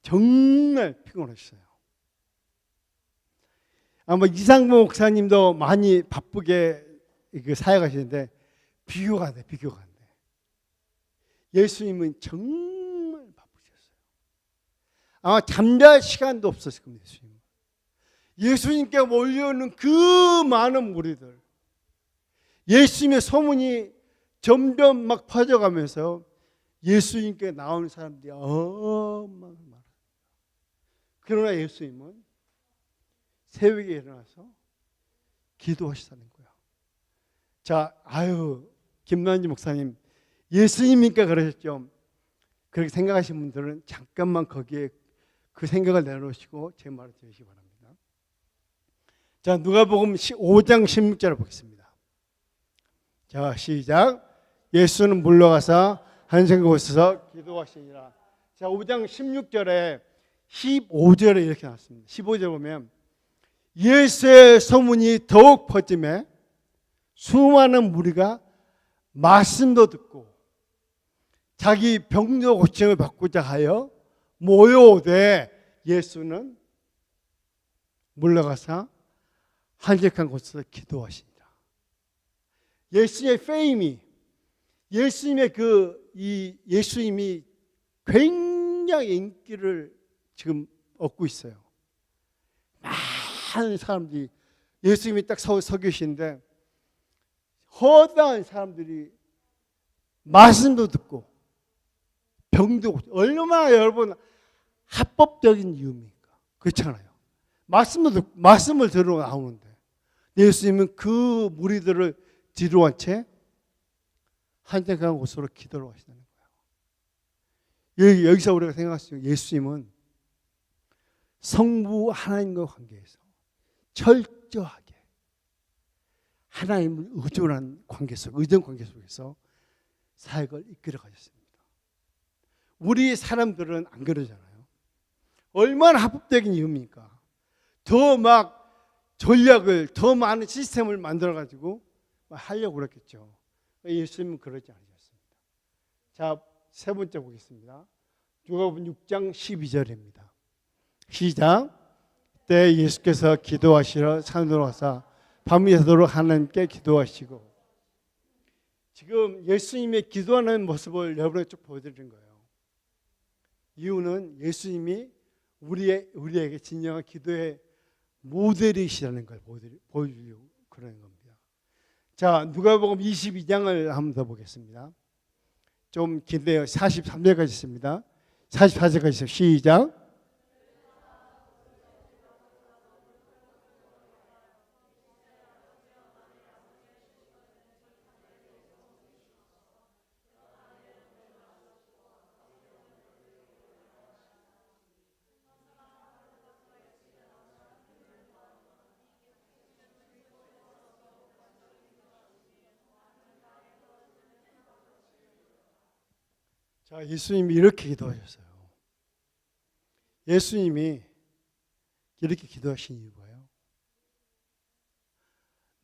정말 피곤하셨어요. 아마 이상무 목사님도 많이 바쁘게 사역하시는데 비교가 안 돼. 예수님은 정말 바쁘셨어요. 아마 잠잘 시간도 없었을 겁니다. 예수님께 몰려오는 그 많은 무리들, 예수님의 소문이 점점 막 퍼져가면서 예수님께 나오는 사람들이 얼마나 많아요. 그러나 예수님은 새벽에 일어나서 기도하시다는 거예요. 자, 김만지 목사님, 예수님이니까 그러셨죠. 그렇게 생각하시는 분들은 잠깐만 거기에 그 생각을 내놓으시고 제 말을 들으시기 바랍니다. 자, 누가복음 5장 16절을 보겠습니다. 자, 시작. 예수는 물러가사 한산 곳에서 기도하시니라. 자, 5장 16절에 15절에 이렇게 나왔습니다. 15절 보면 예수의 소문이 더욱 퍼짐에 수많은 무리가 말씀도 듣고 자기 병도 고침을 받고자 하여 모여오되 예수는 물러가사 한적한 곳에서 기도하시니라. 예수의 페임이, 예수님의 예수님이 굉장히 인기를 지금 얻고 있어요. 많은 사람들이 예수님이 딱 서 계시는데 허다한 사람들이 말씀도 듣고 병도 고치고, 얼마나 여러분 합법적인 이유입니까? 그렇잖아요. 말씀을 들으러 나오는데 예수님은 그 무리들을 뒤로한 채 한적한 곳으로 기도를 하시는 거예요. 여기서 우리가 생각할 수 있는 예수님은 성부 하나님과 관계에서 철저하게 하나님을 의존한 관계 속, 의존 관계 속에서 사역을 이끌어 가셨습니다. 우리 사람들은 안 그러잖아요. 얼마나 합법적인 이유입니까? 더 막 전략을, 더 많은 시스템을 만들어 가지고 하려고 그랬겠죠. 예수님은 그러지 않으셨습니다. 자, 세 번째 보겠습니다. 누가복음 6장 12절입니다. 시작. 그때 예수께서 기도하시러 산으로 가사 밤이 새도록 하나님께 기도하시고. 지금 예수님의 기도하는 모습을 여러분에게 쭉 보여드린 거예요. 이유는 예수님이 우리에게 진정한 기도의 모델이시라는 걸 보여주려고 그러는 겁니다. 자, 누가복음 22장을 한번 더 보겠습니다. 좀 긴데요. 43절까지 있습니다. 44절까지 있어요. 시작. 자, 예수님이 이렇게 기도하셨어요. 예수님이 이렇게 기도하신 이유가요.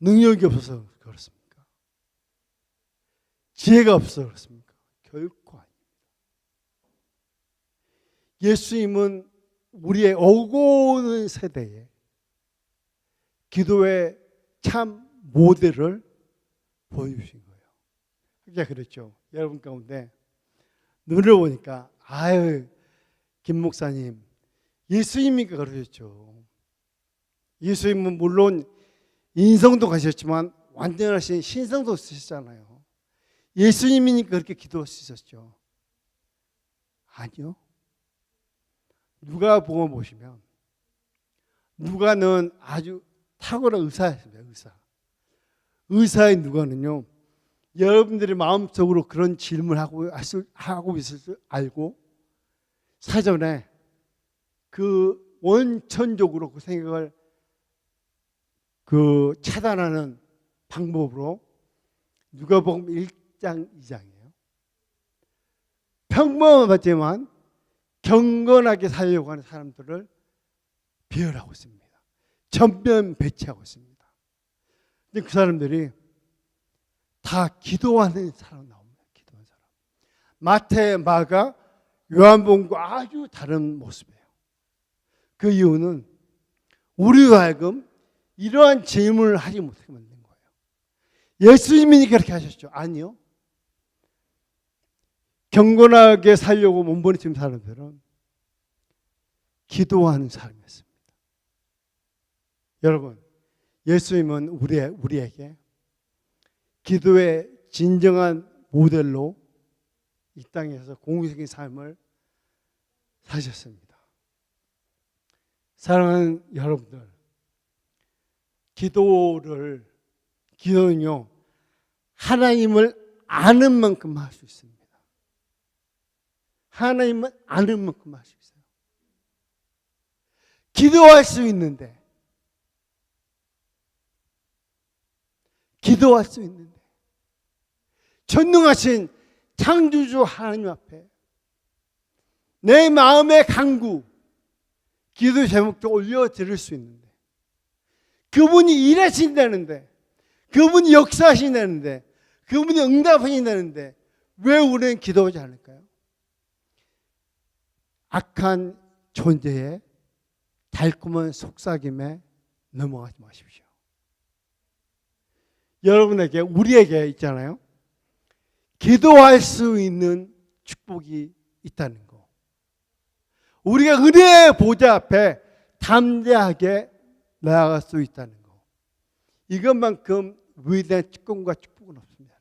능력이 없어서 그렇습니까? 지혜가 없어서 그렇습니까? 결코 아닙니다. 예수님은 우리의 오고 오는 세대에 기도의 참 모델을 보여주신 거예요. 그러니까 그랬죠. 여러분 가운데 눈을 보니까 아유 김 목사님 예수님이니까 그러셨죠. 예수님은 물론 인성도 가셨지만 완전하신 신성도 쓰셨잖아요. 예수님이니까 그렇게 기도할 수 있었죠. 아니요. 누가복음 보시면 누가는 아주 탁월한 의사였습니다. 의사의 누가는요. 여러분들의 마음속으로 그런 질문을 하고 있을 줄 알고 사전에 그 원천적으로 그 생각을 차단하는 방법으로 누가복음 1장 2장이에요. 평범하지만 경건하게 살려고 하는 사람들을 비열하고 있습니다. 전면 배치하고 있습니다. 근데 그 사람들이 다 기도하는 사람 나옵니다. 기도하는 사람. 마태, 마가, 요한복음과 아주 다른 모습이에요. 그 이유는 우리로 하여금 이러한 질문을 하지 못하게 만든 거예요. 예수님이니까 그렇게 하셨죠? 아니요. 경건하게 살려고 몸부림치는 사람들은 기도하는 사람이었습니다. 여러분, 예수님은 우리에게 기도의 진정한 모델로 이 땅에서 공의적인 삶을 사셨습니다. 사랑하는 여러분들, 기도는요, 하나님을 아는 만큼 할 수 있습니다. 하나님을 아는 만큼 할 수 있어요. 기도할 수 있는데, 전능하신 창조주 하나님 앞에 내 마음의 간구, 기도 제목도 올려드릴 수 있는데, 그분이 일하신다는데, 그분이 역사하신다는데, 그분이 응답하신다는데 왜 우리는 기도하지 않을까요? 악한 존재의 달콤한 속삭임에 넘어가지 마십시오. 여러분에게, 우리에게 있잖아요. 기도할 수 있는 축복이 있다는 거. 우리가 은혜의 보좌 앞에 담대하게 나아갈 수 있다는 거. 이것만큼 위대한 축복과 축복은 없습니다.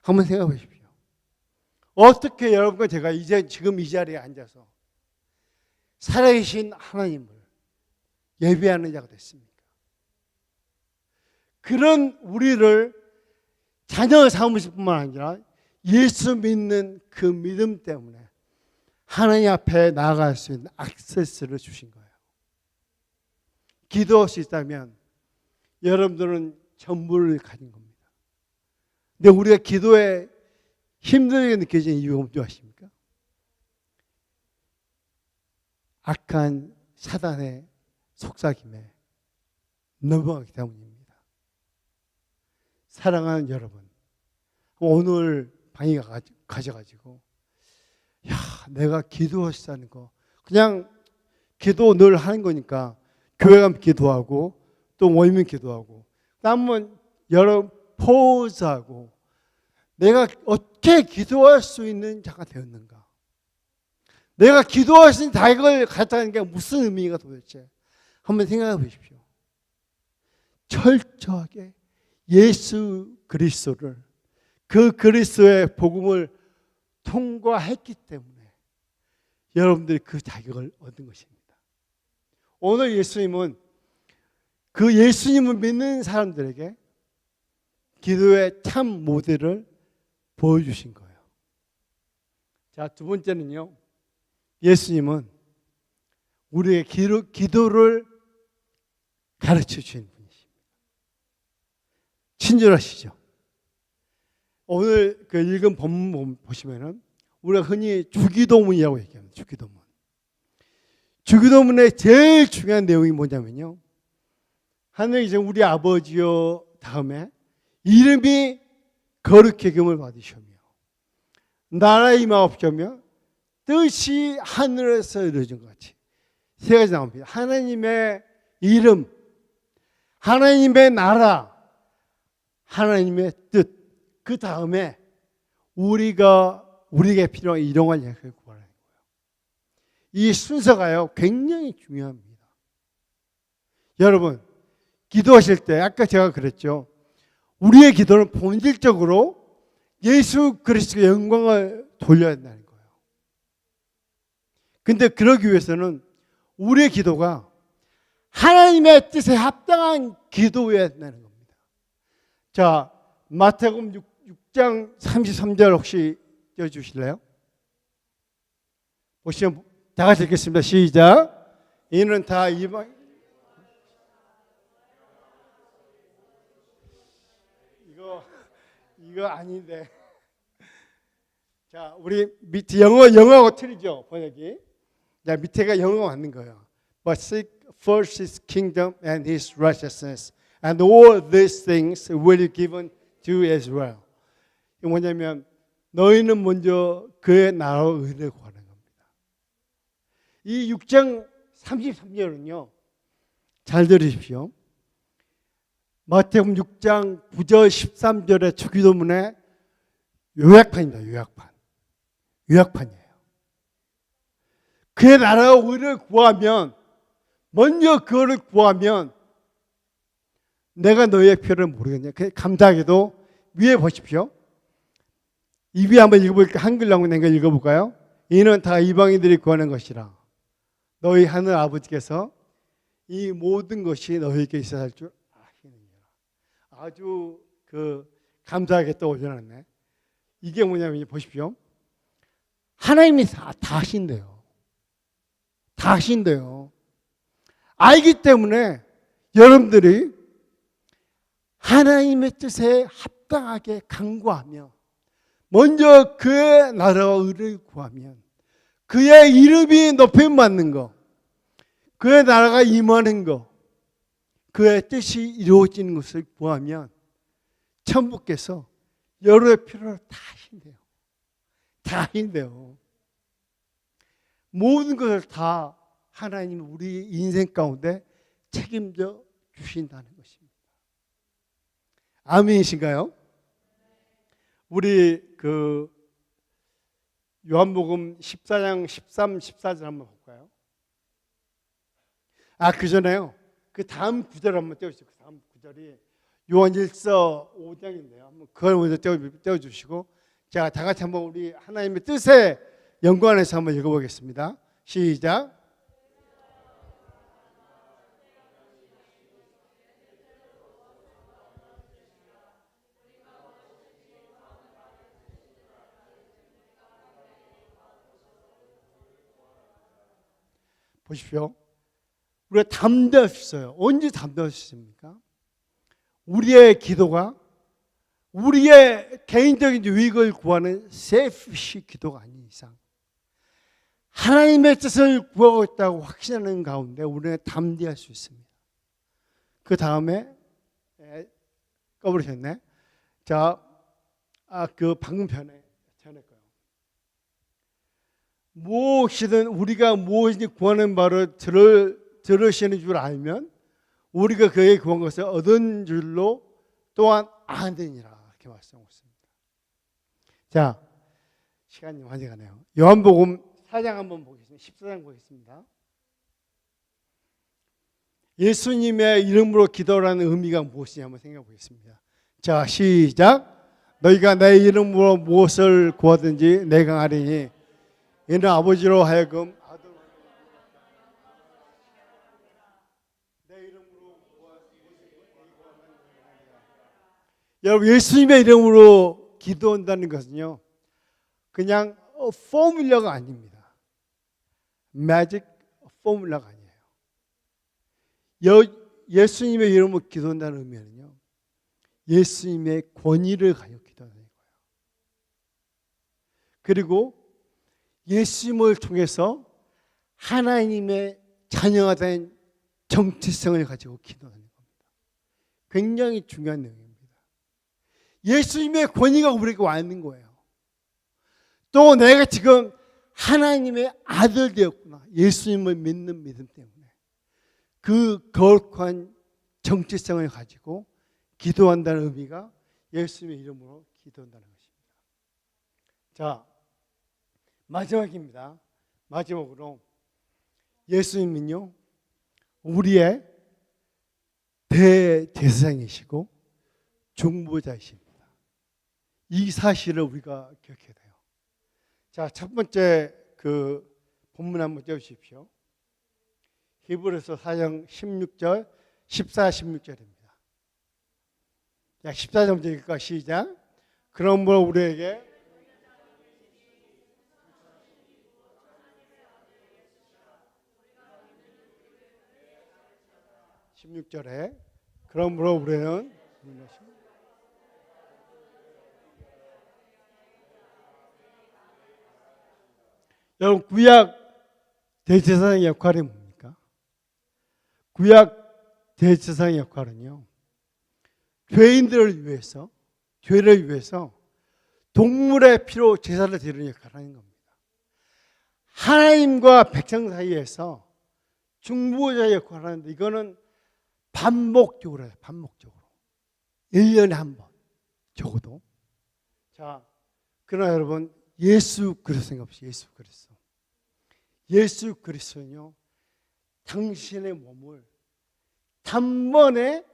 한번 생각해 보십시오. 어떻게 여러분과 제가 지금 이 자리에 앉아서 살아계신 하나님을 예배하는 자가 됐습니까? 그런 우리를 자녀 삼으실 뿐만 아니라 예수 믿는 그 믿음 때문에 하나님 앞에 나아갈 수 있는 액세스를 주신 거예요. 기도할 수 있다면 여러분들은 전부를 가진 겁니다. 근데 우리가 기도에 힘들게 느껴지는 이유가 뭔지 아십니까? 악한 사단의 속삭임에 넘어가기 때문입니다. 사랑하는 여러분, 오늘 방이가 가져가지고 내가 기도하시다는 거 그냥 기도 늘 하는 거니까 교회 가면 기도하고 또 모이면 기도하고 한번 여러 포즈하고 내가 어떻게 기도할 수 있는 자가 되었는가? 내가 기도할 수 있는 자격을 갖다는 게 무슨 의미가 도대체? 한번 생각해 보십시오. 철저하게 예수 그리스도를 그 그리스도의 복음을 통과했기 때문에 여러분들이 그 자격을 얻은 것입니다. 오늘 예수님은 그 예수님을 믿는 사람들에게 기도의 참 모델을 보여주신 거예요. 자, 두 번째는요. 예수님은 우리에게 기도를 가르쳐 주신 분이십니다. 친절하시죠. 오늘 그 읽은 본문 보시면은 우리가 흔히 주기도문이라고 얘기합니다. 주기도문. 주기도문의 제일 중요한 내용이 뭐냐면요. 하늘 이제 우리 아버지여 다음에 이름이 거룩히 여김을 받으시며 나라 임하옵시며 뜻이 하늘에서 이루어진 것 같이 세 가지 나옵니다. 하나님의 이름, 하나님의 나라, 하나님의 뜻, 그 다음에 우리에게 필요한 일용할 약을 구하라는 거예요. 이 순서가요 굉장히 중요합니다. 여러분 기도하실 때 아까 제가 그랬죠. 우리의 기도는 본질적으로 예수 그리스도의 영광을 돌려야 한다는 거예요. 근데 그러기 위해서는 우리의 기도가 하나님의 뜻에 합당한 기도여야 한다는 겁니다. 자, 마태복음 6장 33절 혹시 띄워주실래요? 보시면 다 같이 읽겠습니다. 시작. 이는 다 이방 이거 아닌데. 자, 우리 밑에 영어하고 틀리죠 번역이. 자, 밑에가 영어가 맞는 거예요. But seek first His kingdom and His righteousness, and all these things will be given to you as well. 이게 뭐냐면 너희는 먼저 그의 나라와 의를 구하는 겁니다. 이 6장 33절은요. 잘 들으십시오. 마태복음 6장 9절 13절의 주기도문의 요약판입니다. 요약판이에요. 그의 나라와 의를 구하면 먼저 그거를 구하면 내가 너희의 표를 모르겠냐. 감사하게도 위에 보십시오. 이 위에 한번 읽어볼까요? 한글로 한번 내가 읽어볼까요? 이는 다 이방인들이 구하는 것이라. 너희 하늘 아버지께서 이 모든 것이 너희에게 있어야 할 줄 아시느니라. 아주 감사하게 또 올려놨네. 이게 뭐냐면 보십시오. 하나님이 다 하신대요. 다 하신대요. 알기 때문에 여러분들이 하나님의 뜻에 합당하게 간구하며 먼저 그의 나라와 의를 구하면 그의 이름이 높임 받는 것, 그의 나라가 임하는 것, 그의 뜻이 이루어지는 것을 구하면 천부께서 여러분의 필요를 다 하신대요. 다 하신대요. 모든 것을 다 하나님 우리 인생 가운데 책임져 주신다는 것입니다. 아멘이신가요? 우리 요한복음 14장 13, 14절 한번 볼까요? 그 전에요. 그 다음 구절 한번 떼어주시고, 그 다음 구절이 요한 1서 5장인데요. 한번 그걸 먼저 떼어주시고, 자, 다 같이 한번 우리 하나님의 뜻에 연관해서 한번 읽어보겠습니다. 시작. 보십시오. 우리가 담대할 수 있어요. 언제 담대할 수 있습니까? 우리의 기도가 우리의 개인적인 유익을 구하는 셀피시 기도가 아닌 이상 하나님의 뜻을 구하고 있다고 확신하는 가운데 우리는 담대할 수 있습니다. 그 다음에 꺼버리셨네. 자, 그 방금 전에 거요. 무엇이든 우리가 무엇인지 구하는 바를 들으시는 줄 알면 우리가 그에게 구한 것을 얻은 줄로 또한 아느니라 이렇게 말씀하셨습니다. 자, 시간이 많이 가네요. 요한복음 4장 한번 보겠습니다. 14장 보겠습니다. 예수님의 이름으로 기도라는 의미가 무엇이냐 한번 생각해 보겠습니다. 자, 시작. 너희가 내 이름으로 무엇을 구하든지 내가 하리니 이는 아버지로 하여금 아들 내 이름으로 여러분, 예수님의 이름으로 기도한다는 것은요 그냥 포뮬러가 아닙니다. 매직 포뮬러가 아니에요. 예수님의 이름으로 기도한다는 의미는요 예수님의 권위를 가지고 기도하는 거예요. 그리고 예수님을 통해서 하나님의 자녀가 된 정체성을 가지고 기도하는 겁니다. 굉장히 중요한 내용입니다. 예수님의 권위가 우리에게 와 있는 거예요. 또 내가 지금 하나님의 아들 되었구나. 예수님을 믿는 믿음 때문에 그 거룩한 정체성을 가지고 기도한다는 의미가 예수님의 이름으로 기도한다는 것입니다. 자, 마지막입니다. 마지막으로 예수님은요 우리의 대제사장이시고 중보자이십니다. 이 사실을 우리가 기억해야 돼요. 자, 첫 번째 그 본문 한번 띄워주십시오. 히브리서 4장 16절 14, 16절입니다. 자, 14절 읽을까? 시작. 그러므로 우리에게 16절에 그러므로 우리는 여러분 구약 대제사장의 역할이 뭡니까? 구약 대제사장의 역할은요 죄인들을 위해서 죄를 위해서 동물의 피로 제사를 드리는 역할을 하는 겁니다. 하나님과 백성 사이에서 중보자의 역할을 하는데 이거는 반복적으로 해요. 반복적으로 1년에 한 번 적어도. 자, 그러나 여러분 예수 그리스도 생각없이 예수 그리스도는요 당신의 몸을 단번에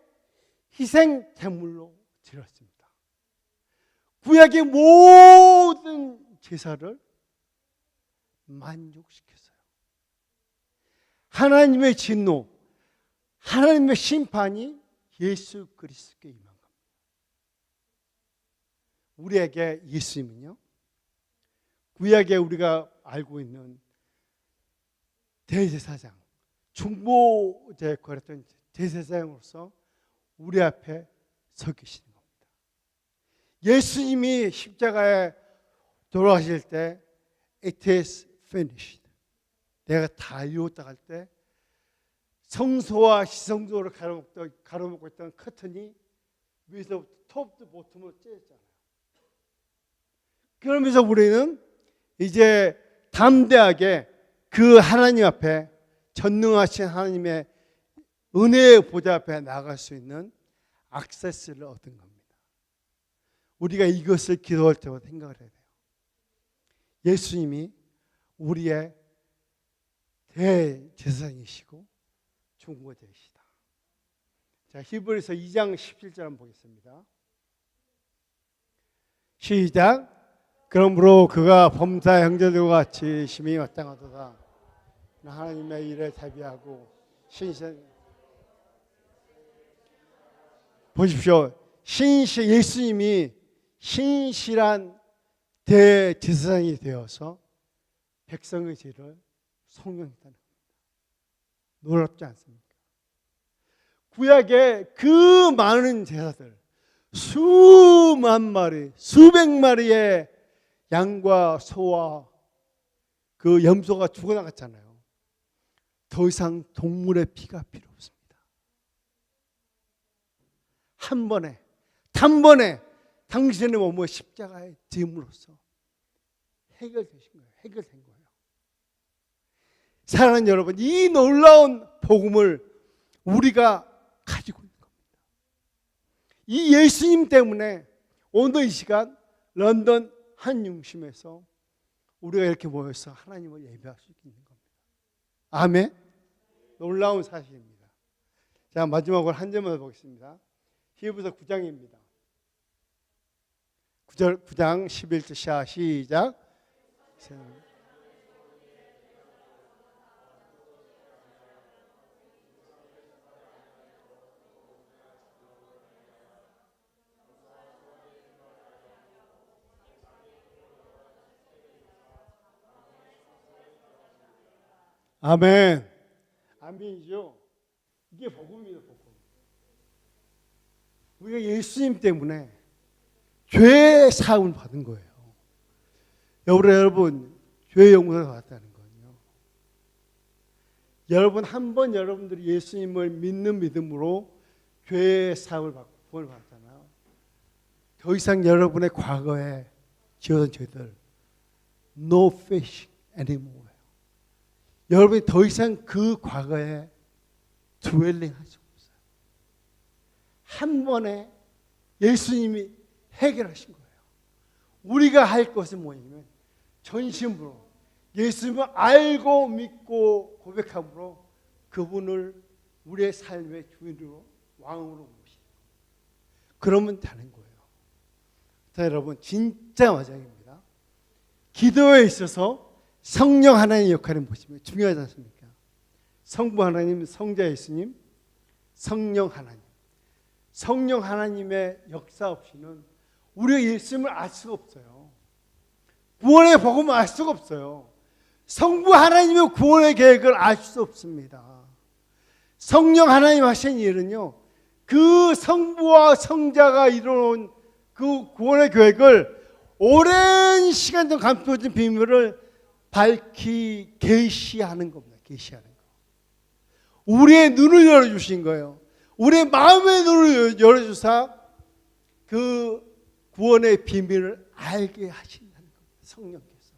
희생 제물로 드렸습니다. 구약의 모든 제사를 만족시켰어요. 하나님의 진노, 하나님의 심판이 예수 그리스도께 임한 겁니다. 우리에게 예수님은요 구약에 우리가 알고 있는 대제사장, 중보자 역할을 했던 대제사장으로서 우리 앞에 서 계시는 겁니다. 예수님이 십자가에 돌아가실 때 It is finished. 내가 다 이루었다 할 때 성소와 시성소를 가로막고 있던 커튼이 위에서부터 톱부터 보통으로 찢어졌잖아요. 그러면서 우리는 이제 담대하게 그 하나님 앞에 전능하신 하나님의 은혜의 보좌 앞에 나아갈 수 있는 액세스를 얻은 겁니다. 우리가 이것을 기도할 때마다 생각을 해야 돼요. 예수님이 우리의 대제사장이시고 중보자이시다. 자, 히브리서 2장 17절 한번 보겠습니다. 시작. 그러므로 그가 범사 형제들과 같이 심히 마땅하도다. 하나님의 일에 대비하고 보십시오. 예수님이 신실한 대제사장이 되어서 백성의 죄를 속량했다는 겁니다. 놀랍지 않습니까? 구약의 그 많은 제사들, 수만 마리, 수백 마리의 양과 소와 그 염소가 죽어나갔잖아요. 더 이상 동물의 피가 필요 없습니다. 한 번에, 단번에 당신의 몸을 십자가에 짐으로써 해결되신 거예요. 해결된 거예요. 사랑하는 여러분, 이 놀라운 복음을 우리가 가지고 있는 겁니다. 이 예수님 때문에 오늘 이 시간 런던 한중심에서 우리가 이렇게 모여서 하나님을 예배할 수 있는 겁니다. 아멘. 놀라운 사실입니다. 자, 마지막으로 한 점만 보겠습니다. 히브리서 9장입니다. 9장 11절 시작. 아멘. 아멘이죠. 이게 복음이에요, 복음. 우리가 예수님 때문에 죄의 사함을 받은 거예요. 여러분, 죄의 용서를 받았다는 거예요. 여러분, 한 번 여러분들이 예수님을 믿는 믿음으로 죄의 사함을 받고 구원을 받았잖아요. 더 이상 여러분의 과거에 지었던 죄들 no fishing anymore. 여러분이 더 이상 그 과거에 드웰링 할 수 없어요. 한 번에 예수님이 해결하신 거예요. 우리가 할 것은 뭐냐면 전심으로 예수님을 알고 믿고 고백함으로 그분을 우리의 삶의 주인으로 왕으로 모시는 거예요. 그러면 되는 거예요. 자, 여러분, 진짜 마지막입니다. 기도에 있어서 성령 하나님의 역할을 보시면 중요하지 않습니까? 성부 하나님, 성자 예수님, 성령 하나님. 성령 하나님의 역사 없이는 우리가 예수님을 알 수가 없어요. 구원의 복음을 알 수가 없어요. 성부 하나님의 구원의 계획을 알 수 없습니다. 성령 하나님 하신 일은요, 그 성부와 성자가 이루어놓은 그 구원의 계획을 오랜 시간 동안 감춰진 비밀을 밝히 계시하는 겁니다. 계시하는 거. 우리의 눈을 열어주신 거예요. 우리의 마음의 눈을 열어주사 그 구원의 비밀을 알게 하신다는 겁니다. 성령께서.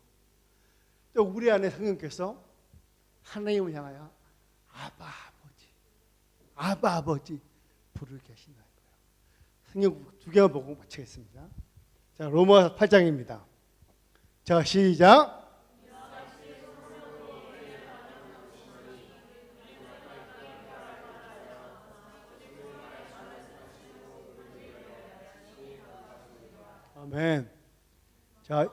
또 우리 안에 성령께서 하나님을 향하여 아바 아버지, 아바 아버지 부르게 하신다는 거예요. 성경 두 개만 보고 마치겠습니다. 자, 로마서 8장입니다. 자, 시작. 아멘. 자,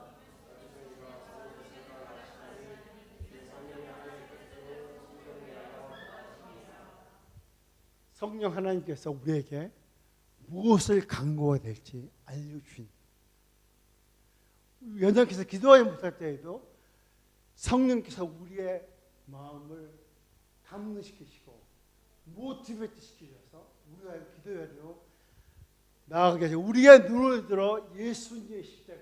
성령 하나님께서 우리에게 무엇을 간구가 될지 알려주신, 연장께서 기도하지 못할 때에도 성령께서 우리의 마음을 감동시키시고 모티베이트 시키셔서 우리가 기도하려 나아가게 하시고, 우리가 눈을 들어 예수님의 십자가,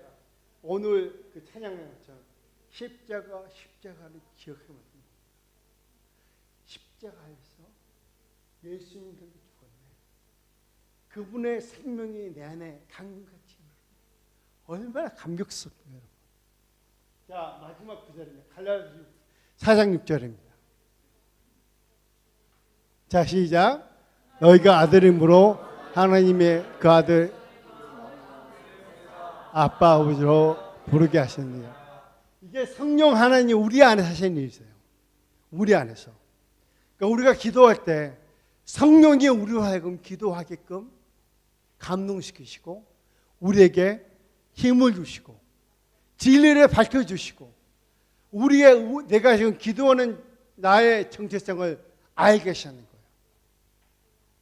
오늘 그 찬양의 것처럼 십자가를 기억하면 됩니다. 십자가에서 예수님께서 죽었네. 그분의 생명이 내 안에 강같이 얼마나 감격스럽군요, 여러분. 자, 마지막 구절입니다. 갈라디아서 4장 6절입니다. 자, 시작. 너희가 아들임으로 하나님의 그 아들 아빠 아버지로 부르게 하셨느니라. 이게 성령 하나님 우리 안에 하시는 일이세요. 우리 안에서. 그러니까 우리가 기도할 때 성령이 우리로 하여금 기도하게끔 감동시키시고 우리에게 힘을 주시고 진리를 밝혀주시고 내가 지금 기도하는 나의 정체성을 알게 하시는 거예요.